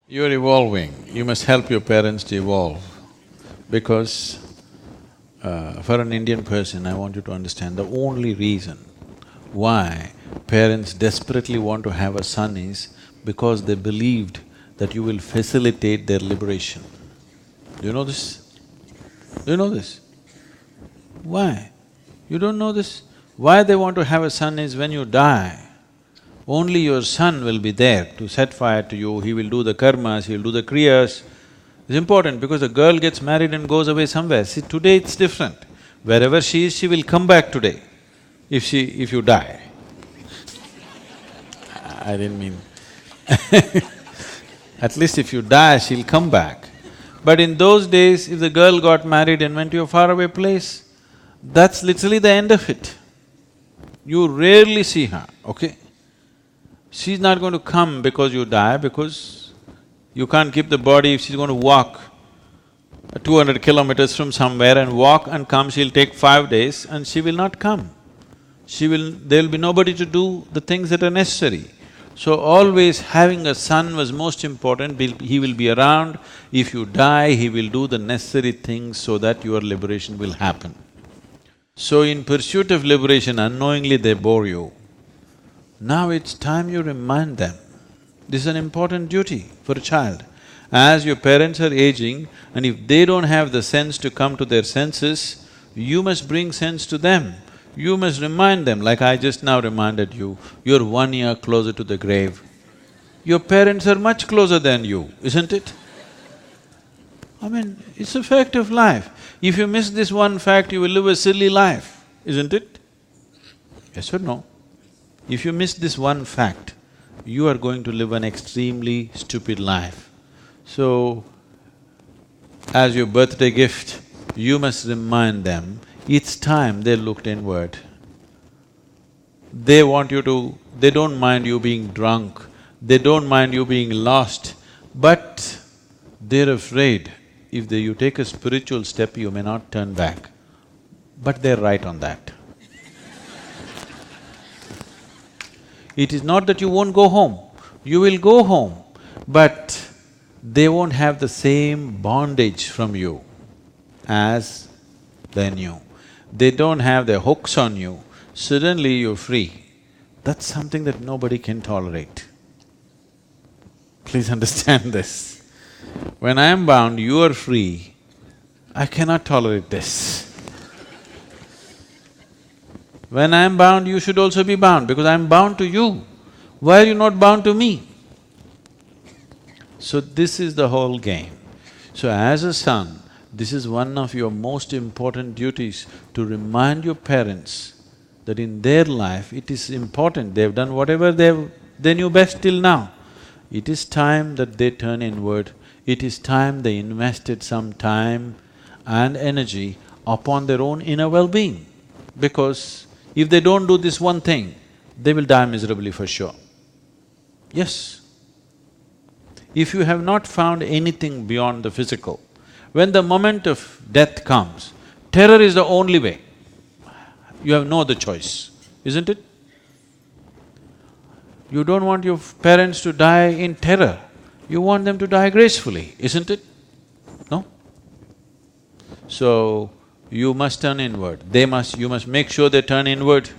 You're evolving, you must help your parents to evolve because for an Indian person, I want you to understand the only reason why parents desperately want to have a son is because they believed that you will facilitate their liberation. Do you know this? Do you know this? Why? You don't know this? Why they want to have a son is when you die, only your son will be there to set fire to you, he will do the karmas, he will do the kriyas. It's important because a girl gets married and goes away somewhere. See, today it's different. Wherever she is, she will come back today if you die. I didn't mean at least if you die, she'll come back. But in those days, if the girl got married and went to a faraway place, that's literally the end of it. You rarely see her, okay? She's not going to come because you die, because you can't keep the body. If she's going to walk 200 kilometers from somewhere and walk and come, she'll take 5 days and she will not come. There'll be nobody to do the things that are necessary. So always having a son was most important, he will be around. If you die, he will do the necessary things so that your liberation will happen. So in pursuit of liberation, unknowingly they bore you. Now it's time you remind them. This is an important duty for a child. As your parents are aging, and if they don't have the sense to come to their senses, you must bring sense to them. You must remind them, like I just now reminded you, you're 1 year closer to the grave. Your parents are much closer than you, isn't it? I mean, it's a fact of life. If you miss this one fact, you will live a silly life, isn't it? Yes or no? If you miss this one fact, you are going to live an extremely stupid life. So, as your birthday gift, you must remind them, it's time they looked inward. They want you to… they don't mind you being drunk, they don't mind you being lost, but they're afraid if you take a spiritual step, you may not turn back. But they're right on that. It is not that you won't go home, you will go home, but they won't have the same bondage from you as they knew. They don't have their hooks on you, suddenly you're free. That's something that nobody can tolerate. Please understand this. When I am bound, you are free, I cannot tolerate this. When I am bound, you should also be bound because I am bound to you. Why are you not bound to me? So this is the whole game. So as a son, this is one of your most important duties, to remind your parents that in their life it is important, they've done whatever they knew best till now. It is time that they turn inward, it is time they invested some time and energy upon their own inner well-being. Because if they don't do this one thing, they will die miserably for sure. Yes. If you have not found anything beyond the physical, when the moment of death comes, terror is the only way. You have no other choice, isn't it? You don't want your parents to die in terror, you want them to die gracefully, isn't it? No? So, you must turn inward, you must make sure they turn inward.